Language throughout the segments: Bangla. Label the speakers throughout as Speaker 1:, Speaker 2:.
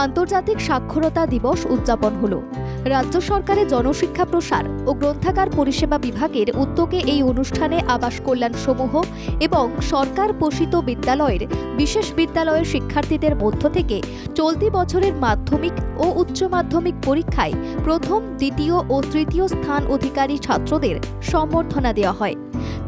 Speaker 1: আন্তর্জাতিক সাক্ষরতা দিবস উদযাপন হলো। রাজ্য সরকারের জনশিক্ষা প্রসার ও গ্রন্থাগার পরিষেবা বিভাগের উদ্যোগে এই অনুষ্ঠানে আবাস কল্যাণ সমূহ এবং সরকার পোষিত বিদ্যালয়ের বিশেষ বিদ্যালয়ের শিক্ষার্থীদের মধ্য থেকে চলতি বছরের মাধ্যমিক ও উচ্চ মাধ্যমিক পরীক্ষায় প্রথম, দ্বিতীয় ও তৃতীয় স্থান অধিকারী ছাত্রদের সম্বর্ধনা দেওয়া হয়।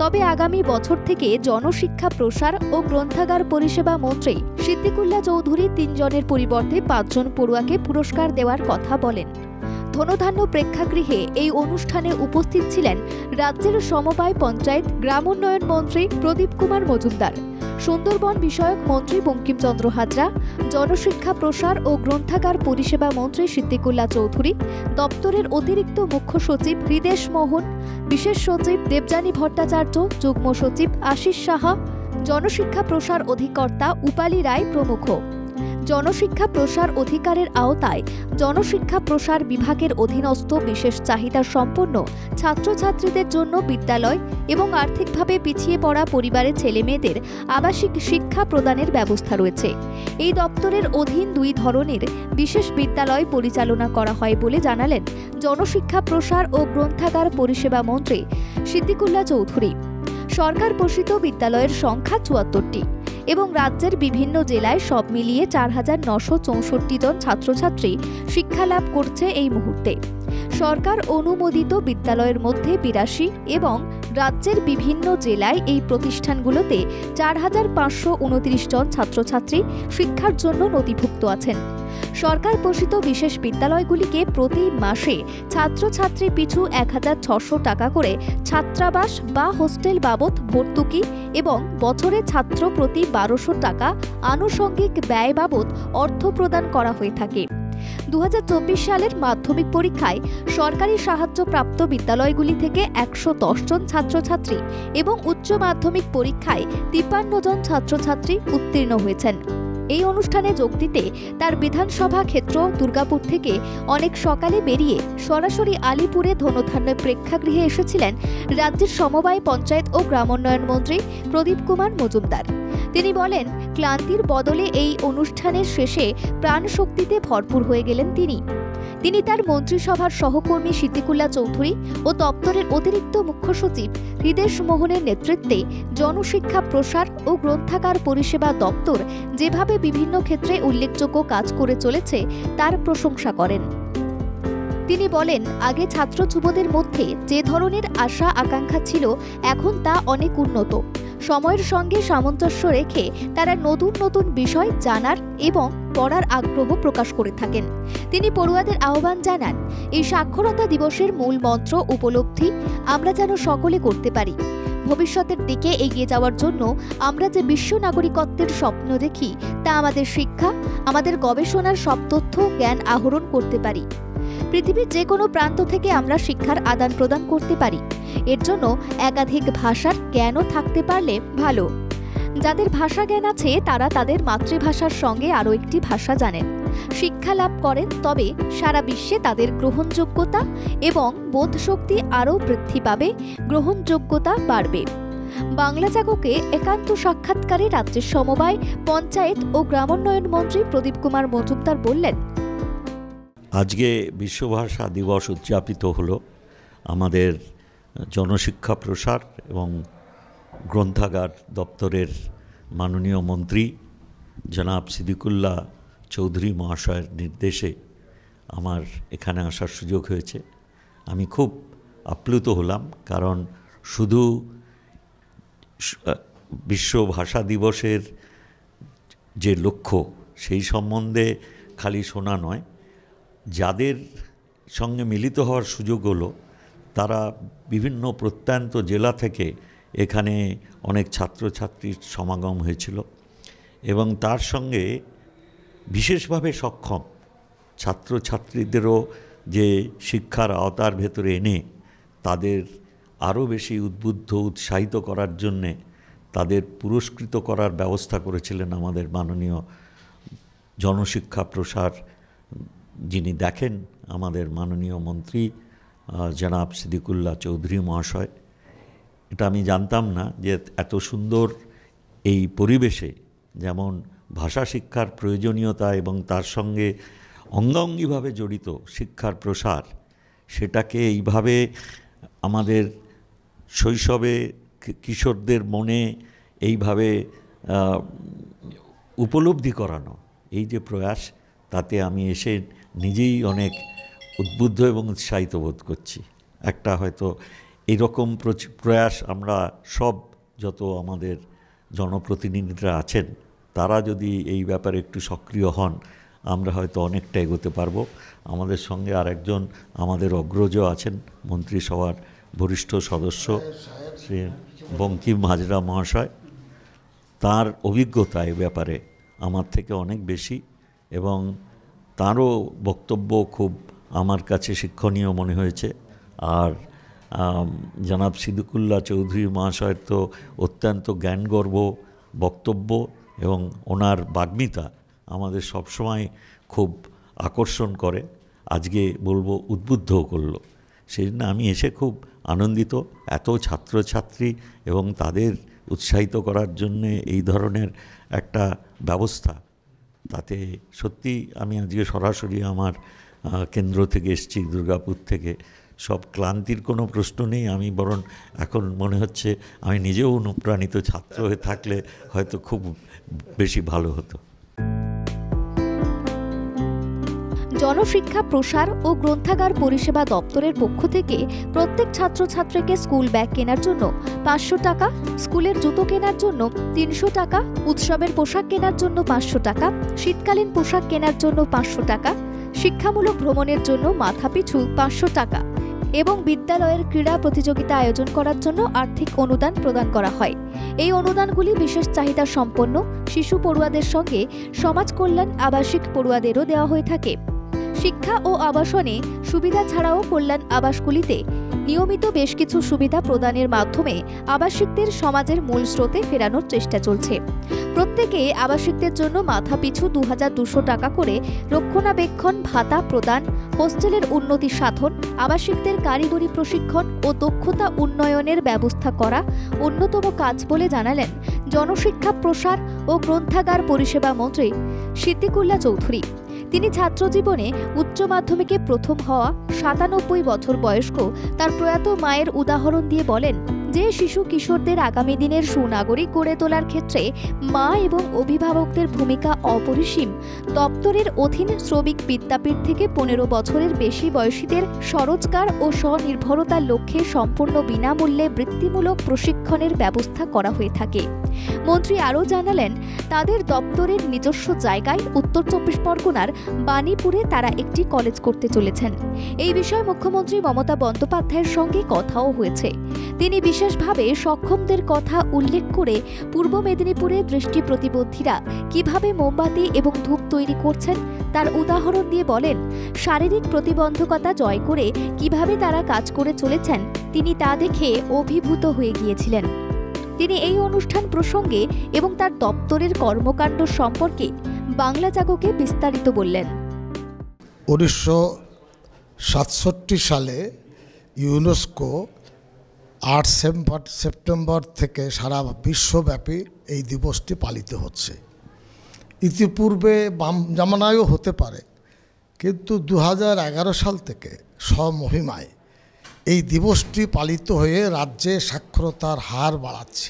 Speaker 1: তবে আগামী বছর থেকে জনশিক্ষা প্রসার ও গ্রন্থাগার পরিষেবা মন্ত্রী সিদ্দিকুল্লাহ চৌধুরী ৩ জনের পরিবর্তে ৫ জন পড়ুয়াকে পুরস্কার দেওয়ার কথা বলেন। ধনধান্য প্রেক্ষাগৃহে এই অনুষ্ঠানে উপস্থিত ছিলেন রাজ্যের সমবায় পঞ্চায়েত গ্রামোন্নয়ন মন্ত্রী প্রদীপ কুমার মজুমদার, সুন্দরবন বিষয়ক মন্ত্রী বঙ্কিমচন্দ্র হাজরা, জনশিক্ষা প্রসার ও গ্রন্থাগার পরিষেবা মন্ত্রী সিদ্দিকুল্লাহ চৌধুরী, দপ্তরের অতিরিক্ত মুখ্য সচিব হৃদেশ মোহন, বিশেষ সচিব দেবযানী ভট্টাচার্য, যুগ্ম সচিব আশিস সাহা, জনশিক্ষা প্রসার অধিকর্তা উপালি রায় প্রমুখ। জনশিক্ষা প্রসার অধিকারের আওতায় জনশিক্ষা প্রসার বিভাগের অধীনস্থ বিশেষ চাহিদা সম্পন্ন ছাত্রছাত্রীদের জন্য বিদ্যালয় এবং আর্থিকভাবে পিছিয়ে পড়া পরিবারের ছেলেমেয়েদের আবাসিক শিক্ষা প্রদানের ব্যবস্থা রয়েছে। এই দপ্তরের অধীন 2 ধরনের বিশেষ বিদ্যালয় পরিচালনা করা হয় বলে জানালেন জনশিক্ষা প্রসার ও গ্রন্থাগার পরিষেবা মন্ত্রী সিদ্দিকুল্লাহ চৌধুরী। সরকার পোষিত বিদ্যালয়ের সংখ্যা ৭৪টি এবং রাজ্যের বিভিন্ন জেলায় সব মিলিয়ে ৪,৯৬৪ জন ছাত্রছাত্রী শিক্ষালাভ করছে এই মুহূর্তে। সরকার অনুমোদিত বিদ্যালয়ের মধ্যে ৮২ এবং রাজ্যের বিভিন্ন জেলায় এই প্রতিষ্ঠানগুলোতে ৪,৫২৯ জন ছাত্রছাত্রী শিক্ষার জন্য নথিভুক্ত আছেন। সরকার পোষিত বিশেষ বিদ্যালয়গুলিকে প্রতি মাসে ছাত্রছাত্রী পিছু ১,৬০০ টাকা করে ছাত্রাবাস বা হোস্টেল বাবদ ভর্তুকি এবং বছরে ছাত্র প্রতি ১২০০ টাকা আনুষঙ্গিক ব্যয় বাবদ অর্থ প্রদান করা হয়ে থাকে। ২০২৪ সালের মাধ্যমিক পরীক্ষায় সরকারি সাহায্যপ্রাপ্ত বিদ্যালয়গুলি থেকে ১১০ জন ছাত্রছাত্রী এবং উচ্চ মাধ্যমিক পরীক্ষায় ৫৩ জন ছাত্রছাত্রী উত্তীর্ণ হয়েছেন। এই অনুষ্ঠানে যোগ দিতে তার বিধানসভা ক্ষেত্র দুর্গাপুর থেকে অনেক সকালে বেরিয়ে সরাসরি আলিপুরে ধনধান্য প্রেক্ষাগৃহে এসেছিলেন রাজ্যের সমবায় পঞ্চায়েত ও গ্রামোন্নয়ন মন্ত্রী প্রদীপ কুমার মজুমদার। তিনি বলেন, ক্লান্তির বদলে এই অনুষ্ঠানের শেষে প্রাণশক্তিতে ভরপুর হয়ে গেলেন তিনি তার মন্ত্রিসভার সহকর্মী সিদ্দিকুল্লাহ চৌধুরী ও দপ্তরের অতিরিক্ত মুখ্য সচিব হৃদেশ মোহনের নেতৃত্বে জনশিক্ষা প্রসার ও গ্রন্থাগার পরিষেবা দপ্তর যেভাবে বিভিন্ন ক্ষেত্রে উল্লেখযোগ্য কাজ করে চলেছে তার প্রশংসা করেন। তিনি বলেন, আগে ছাত্র যুবদের মধ্যে যে ধরনের আশা আকাঙ্ক্ষা ছিল এখন তা অনেক উন্নত। সময়ের সঙ্গে সামঞ্জস্য রেখে তারা নতুন নতুন বিষয় জানার এবং পড়ার আগ্রহ প্রকাশ করে থাকেন। তিনি পড়ুয়াদের আহ্বান জানান, এই সাক্ষরতা দিবসের মূল মন্ত্র উপলব্ধি আমরা যেন সকলে করতে পারি। ভবিষ্যতের দিকে এগিয়ে যাওয়ার জন্য আমরা যে বিশ্ব নাগরিকত্বের স্বপ্ন দেখি তা আমাদের শিক্ষা, আমাদের গবেষণার সব তথ্য জ্ঞান আহরণ করতে পারি। পৃথিবীর যে কোনো প্রান্ত থেকে আমরা শিক্ষার আদান প্রদান করতে পারি। এর জন্য একাধিক ভাষার জ্ঞানও থাকতে পারলে ভালো। যাদের ভাষা জ্ঞান আছে তারা তাদের মাতৃভাষার সঙ্গে আরও একটি ভাষা জানেন, শিক্ষা লাভ করেন, তবে সারা বিশ্বে তাদের গ্রহণযোগ্যতা এবং বোধশক্তি আরও বৃদ্ধি পাবে, গ্রহণযোগ্যতা বাড়বে। বাংলা জাগকে একান্ত সাক্ষাৎকারে রাজ্যের সমবায় পঞ্চায়েত ও গ্রামোন্নয়ন মন্ত্রী প্রদীপ কুমার মজুমদার বললেন,
Speaker 2: আজকে বিশ্বভাষা দিবস উদযাপিত হলো। আমাদের জনশিক্ষা প্রসার এবং গ্রন্থাগার দপ্তরের মাননীয় মন্ত্রী জনাব সিদ্দিকুল্লাহ চৌধুরী মহাশয়ের নির্দেশে আমার এখানে আসার সুযোগ হয়েছে। আমি খুব আপ্লুত হলাম, কারণ শুধু বিশ্ব ভাষা দিবসের যে লক্ষ্য সেই সম্বন্ধে খালি শোনা নয়, যাদের সঙ্গে মিলিত হওয়ার সুযোগ হলো তারা বিভিন্ন প্রত্যন্ত জেলা থেকে এখানে অনেক ছাত্রছাত্রীর সমাগম হয়েছিল এবং তার সঙ্গে বিশেষভাবে সক্ষম ছাত্রছাত্রীদেরও যে শিক্ষার আওতার ভেতরে এনে তাদের আরও বেশি উদ্বুদ্ধ উৎসাহিত করার জন্যে তাদের পুরস্কৃত করার ব্যবস্থা করেছিলেন আমাদের মাননীয় জনশিক্ষা প্রসার যিনি দেখেন, আমাদের মাননীয় মন্ত্রী জনাব সিদ্দিকুল্লাহ চৌধুরী মহাশয়। এটা আমি জানতাম না যে এত সুন্দর এই পরিবেশে যেমন ভাষা শিক্ষার প্রয়োজনীয়তা এবং তার সঙ্গে অঙ্গাঙ্গিভাবে জড়িত শিক্ষার প্রসার, সেটাকে এইভাবে আমাদের শৈশবে কিশোরদের মনে এইভাবে উপলব্ধি করানো, এই যে প্রয়াস, তাতে আমি এসে নিজেই অনেক উদ্বুদ্ধ এবং উৎসাহিত বোধ করছি। একটা হয়তো এরকম প্রয়াস আমরা সব, যত আমাদের জনপ্রতিনিধিরা আছেন, তারা যদি এই ব্যাপারে একটু সক্রিয় হন, আমরা হয়তো অনেকটা এগোতে পারবো। আমাদের সঙ্গে আরেকজন আমাদের অগ্রজ আছেন, মন্ত্রিসভার বরিষ্ঠ সদস্য শ্রী বঙ্কিম হাজরা মহাশয়। তার অভিজ্ঞতা এ ব্যাপারে আমার থেকে অনেক বেশি, এবং তারও বক্তব্য খুব আমার কাছে শিক্ষণীয় মনে হয়েছে। আর জনাব সিদ্দিকুল্লাহ চৌধুরী মহাশয়ের তো অত্যন্ত জ্ঞানগর্ভ বক্তব্য এবং ওনার বাগ্মিতা আমাদের সবসময় খুব আকর্ষণ করে, আজকে বলবো উদ্বুদ্ধও করলো। সেই জন্য আমি এসে খুব আনন্দিত। এত ছাত্রছাত্রী এবং তাদের উৎসাহিত করার জন্যে এই ধরনের একটা ব্যবস্থা, তাতে সত্যি আমি আজকে সরাসরি আমার কেন্দ্র থেকে এসেছি, দুর্গাপুর থেকে। সব ক্লান্তির কোনো প্রশ্ন নেই। আমি বরং এখন মনে হচ্ছে আমি নিজেও অনুপ্রাণিত ছাত্র হয়ে থাকলে হয়তো খুব বেশি ভালো হতো।
Speaker 1: জনশিক্ষা প্রসার ও গ্রন্থাগার পরিষেবা দপ্তরের পক্ষ থেকে প্রত্যেক ছাত্রছাত্রীকে স্কুল ব্যাগ কেনার জন্য 500 টাকা, স্কুলের জুতো কেনার জন্য 300 টাকা, উৎসবের পোশাক কেনার জন্য 500 টাকা, শীতকালীন পোশাক কেনার জন্য 500 টাকা, শিক্ষামূলক ভ্রমণের জন্য মাথাপিছু 500 টাকা এবং বিদ্যালয়ের ক্রীড়া প্রতিযোগিতা আয়োজন করার জন্য আর্থিক অনুদান প্রদান করা হয়। এই অনুদানগুলি বিশেষ চাহিদা সম্পন্ন শিশু পড়ুয়াদের সঙ্গে সমাজ কল্যাণ আবাসিক পড়ুয়াদেরও দেওয়া হয়ে থাকে। শিক্ষা ও আবাসনে সুবিধা ছাড়াও কল্যাণ আবাসগুলিতে নিয়মিত বেশ কিছু সুবিধা প্রদানের মাধ্যমে আবাসিকদের সমাজের মূল স্রোতে ফেরানোর চেষ্টা চলছে। প্রত্যেকে আবাসিকদের জন্য মাথাপিছু 2200 টাকা করে রক্ষণাবেক্ষণ ভাতা প্রদান, হোস্টেলের উন্নতি সাধন, আবাসিকদের কারিগরি প্রশিক্ষণ ও দক্ষতা উন্নয়নের ব্যবস্থা করা অন্যতম কাজ বলে জানালেন জনশিক্ষা প্রসার ও গ্রন্থাগার পরিষেবা মন্ত্রী সিদ্দিকুল্লাহ চৌধুরী। তিনি ছাত্রজীবনে উচ্চ মাধ্যমিকে প্রথম হওয়া 97 বছর বয়স্ক তার প্রয়াত মায়ের উদাহরণ দিয়ে বলেন যে শিশু কিশোরদের আগামী দিনের সুনাগরিক গড়ে তোলার ক্ষেত্রে মা এবং অভিভাবকদের ভূমিকা অপরিসীম। দপ্তরের অধীন শ্রমিক বিদ্যাপীঠ থেকে 15 বছরের বেশি বয়সীদের স্বরোজগার ও স্বনির্ভরতার লক্ষ্যে সম্পূর্ণ বিনামূল্যে বৃত্তিমূলক প্রশিক্ষণের ব্যবস্থা করা হয়ে থাকে। মন্ত্রী আরও জানালেন, তাদের দপ্তরের নিজস্ব জায়গায় উত্তর 24 পরগনার বাণীপুরে তারা একটি কলেজ করতে চলেছেন। এই বিষয়ে মুখ্যমন্ত্রী মমতা বন্দ্যোপাধ্যায়ের সঙ্গে কথাও হয়েছে। তিনি বিশেষভাবে সক্ষমদের কথা উল্লেখ করে পূর্ব মেদিনীপুরে দৃষ্টি প্রতিবন্ধীরা কিভাবে মোমবাতি এবং ধূপ তৈরি করছেন তার উদাহরণ দিয়ে বলেন, শারীরিক প্রতিবন্ধকতা জয় করে কিভাবে তারা কাজ করে চলেছেন তিনি তা দেখে অভিভূত হয়ে গিয়েছিলেন। তিনি এই অনুষ্ঠান প্রসঙ্গে এবং তার দপ্তরের কর্মকাণ্ড সম্পর্কে বাংলা জাগকে বিস্তারিত বললেন।
Speaker 3: 1967 সালে ইউনেস্কো 8 সেপ্টেম্বর থেকে সারা বিশ্বব্যাপী এই দিবসটি পালিত হচ্ছে। ইতিপূর্বে বাম জামানায়ও হতে পারে, কিন্তু 2011 সাল থেকে স্বমহিমায় এই দিবসটি পালিত হয়ে রাজ্যে সাক্ষরতার হার বাড়াচ্ছে।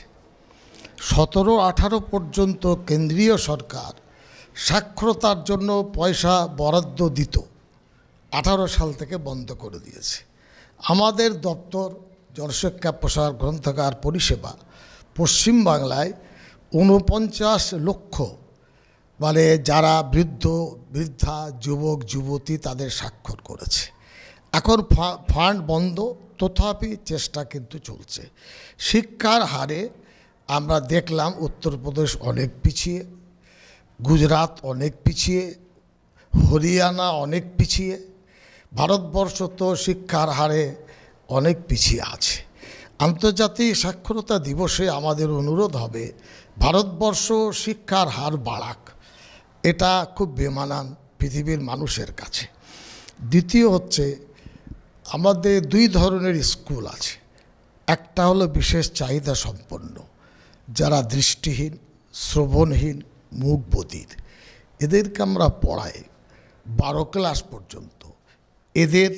Speaker 3: 17-18 পর্যন্ত কেন্দ্রীয় সরকার সাক্ষরতার জন্য পয়সা বরাদ্দ দিত, 18 সাল থেকে বন্ধ করে দিয়েছে। আমাদের দপ্তর জনশিক্ষা প্রসার গ্রন্থাগার পরিষেবা পশ্চিমবাংলায় 49 লক্ষ, মানে যারা বৃদ্ধা যুবক যুবতী তাদের স্বাক্ষর করেছে। এখন ফান্ড বন্ধ, তথাপি চেষ্টা কিন্তু চলছে। শিক্ষার হারে আমরা দেখলাম উত্তরপ্রদেশ অনেক পিছিয়ে, গুজরাট অনেক পিছিয়ে, হরিয়ানা অনেক পিছিয়ে। ভারতবর্ষ তো শিক্ষার হারে অনেক পিছিয়ে আছে। আন্তর্জাতিক সাক্ষরতা দিবসে আমাদের অনুরোধ হবে ভারতবর্ষ শিক্ষার হার বাড়াক। এটা খুব বেমানান পৃথিবীর মানুষের কাছে। দ্বিতীয় হচ্ছে, আমাদের 2 ধরনের স্কুল আছে। একটা হলো বিশেষ চাহিদা সম্পন্ন, যারা দৃষ্টিহীন, শ্রবণহীন, মুক বধির, এদেরকে আমরা পড়াই 12 ক্লাস পর্যন্ত। এদের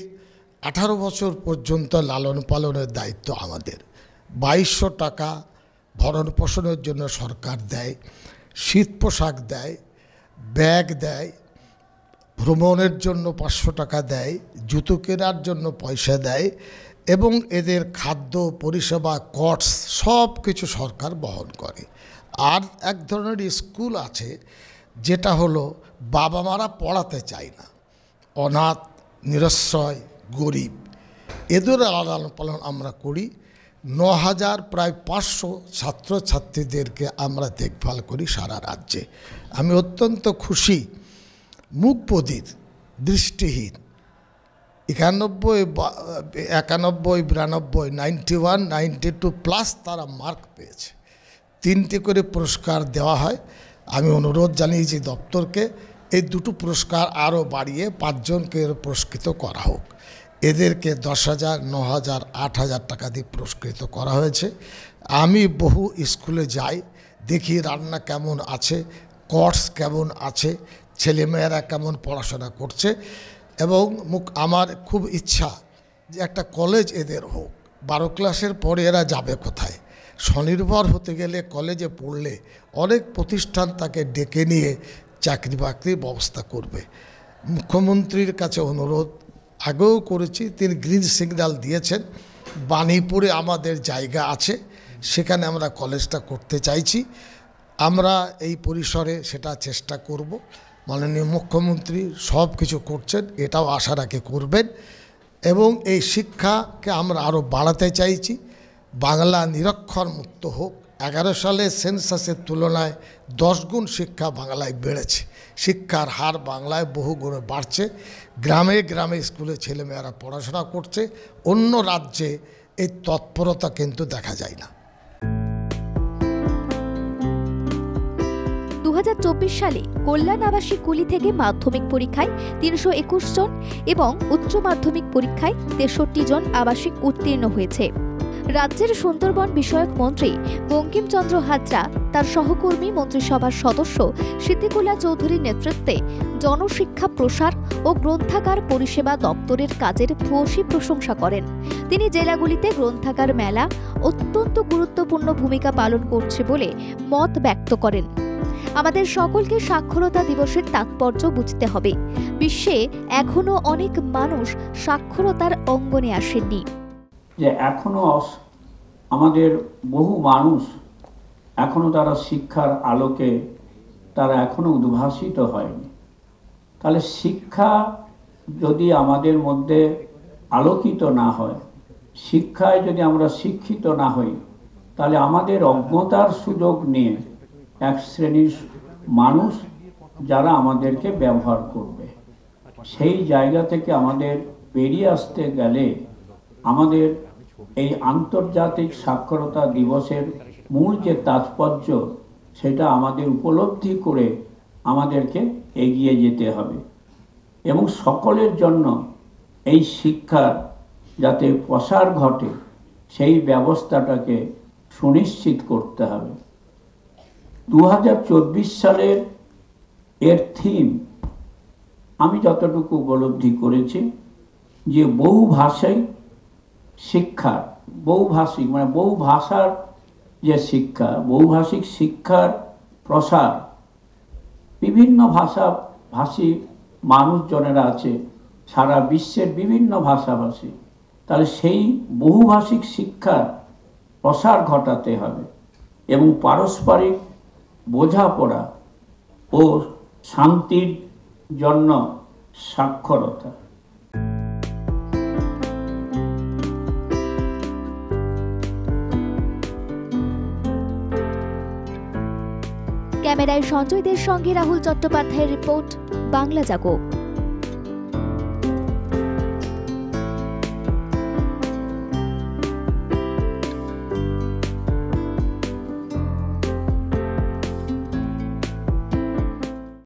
Speaker 3: 18 বছর পর্যন্ত লালন পালনের দায়িত্ব আমাদের। 2200 টাকা ভরণ পোষণের জন্য সরকার দেয়, শীত পোশাক দেয়, ব্যাগ দেয়, ভ্রমণের জন্য 500 টাকা দেয়, জুতো কেনার জন্য পয়সা দেয়, এবং এদের খাদ্য পরিষেবা, কটস সব কিছু সরকার বহন করে। আর এক ধরনের স্কুল আছে যেটা হলো বাবা মারা পড়াতে চায় না, অনাথ, নিরশ্রয়, গরিব, এদের লালন পালন আমরা করি। 9000 প্রায় 500 ছাত্রছাত্রীদেরকে আমরা দেখভাল করি সারা রাজ্যে। আমি অত্যন্ত খুশি, মুক বধির, দৃষ্টিহীন 91, 92, 91, 92+ তারা মার্ক পেয়েছে। 3টি করে পুরস্কার দেওয়া হয়। আমি অনুরোধ জানিয়েছি দপ্তরকে এই 2টো পুরস্কার আরও বাড়িয়ে 5 জনকে পুরস্কৃত করা হোক। এদেরকে 10,000, 9,000, 8,000 টাকা দিয়ে পুরস্কৃত করা হয়েছে। আমি বহু স্কুলে যাই, দেখি রান্না কেমন আছে, কোর্স কেমন আছে, ছেলেমেয়েরা কেমন পড়াশোনা করছে, এবং আমার খুব ইচ্ছা যে একটা কলেজ এদের হোক। 12 ক্লাসের পরে এরা যাবে কোথায়? স্বনির্ভর হতে গেলে কলেজে পড়লে অনেক প্রতিষ্ঠান তাকে ডেকে নিয়ে চাকরি বাকরির ব্যবস্থা করবে। মুখ্যমন্ত্রীর কাছে অনুরোধ আগেও করেছি, তিনি গ্রিন সিগন্যাল দিয়েছেন। বাণীপুরে আমাদের জায়গা আছে, সেখানে আমরা কলেজটা করতে চাইছি। আমরা এই পরিসরে সেটা চেষ্টা করব। মাননীয় মুখ্যমন্ত্রী সব কিছু করছেন, এটাও আশা রাখে করবেন। এবং এই শিক্ষাকে আমরা আরও বাড়াতে চাইছি। বাংলা নিরক্ষর মুক্ত হোক। 11 সালে সেন্সাসের তুলনায় 10 গুণ শিক্ষা বাংলায় বেড়েছে। শিক্ষার হার বাংলায় বহু গুণে বাড়ছে। গ্রামে গ্রামে স্কুলে ছেলেমেয়েরা পড়াশোনা করছে। অন্য রাজ্যে এই তৎপরতা কিন্তু দেখা যায় না।
Speaker 1: 2024 সালে কল্যাণ আবাসিক কুলি থেকে মাধ্যমিক পরীক্ষায় 321 জন এবং উচ্চ মাধ্যমিক পরীক্ষায় 63 জন আবাসিক উত্তীর্ণ হয়েছে। রাজ্যের সুন্দরবন বিষয়ক মন্ত্রী বঙ্কিমচন্দ্র হাজরা তার সহকর্মী মন্ত্রিসভার সদস্য সিদ্দিকুল্লাহ চৌধুরীর নেতৃত্বে জনশিক্ষা প্রসার ও গ্রন্থাগার পরিষেবা দপ্তরের কাজের ভূয়সী প্রশংসা করেন। তিনি জেলাগুলিতে গ্রন্থাগার মেলা অত্যন্ত গুরুত্বপূর্ণ ভূমিকা পালন করছে বলে মত ব্যক্ত করেন। আমাদের সকলকে সাক্ষরতা দিবসের তাৎপর্য বুঝতে হবে। বিশ্বে এখনো অনেক মানুষ সাক্ষরতার অঙ্গনে আসেননি।
Speaker 4: যে এখনো আমাদের বহু মানুষ এখনো তারা শিক্ষার আলোকে তারা এখনো উদ্ভাসিত হয়নি। তাহলে শিক্ষা যদি আমাদের মধ্যে আলোকিত না হয়, শিক্ষায় যদি আমরা শিক্ষিত না হই, তাহলে আমাদের অজ্ঞতার সুযোগ নিয়ে এক শ্রেণীর মানুষ যারা আমাদেরকে ব্যবহার করবে, সেই জায়গা থেকে আমাদের বেরিয়ে আসতে গেলে আমাদের এই আন্তর্জাতিক সাক্ষরতা দিবসের মূল যে তাৎপর্য সেটা আমাদের উপলব্ধি করে আমাদেরকে এগিয়ে যেতে হবে এবং সকলের জন্য এই শিক্ষার যাতে প্রসার ঘটে সেই ব্যবস্থাটাকে সুনিশ্চিত করতে হবে। 2024 সালের এর থিম আমি যতটুকু উপলব্ধি করেছি যে বহুভাষাই শিক্ষা, বহুভাষিক মানে বহু ভাষার যে শিক্ষা, বহুভাষিক শিক্ষার প্রসার, বিভিন্ন ভাষাভাষী মানুষজনেরা আছে সারা বিশ্বের বিভিন্ন ভাষাভাষী, তাহলে সেই বহুভাষিক শিক্ষার প্রসার ঘটাতে হবে এবং পারস্পরিক বোঝাপড়া ও শান্তির জন্য সাক্ষরতা।
Speaker 1: ক্যামেরায় সঞ্জয়দের সঙ্গে রাহুল চট্টোপাধ্যায়ের রিপোর্ট, বাংলা জাগো।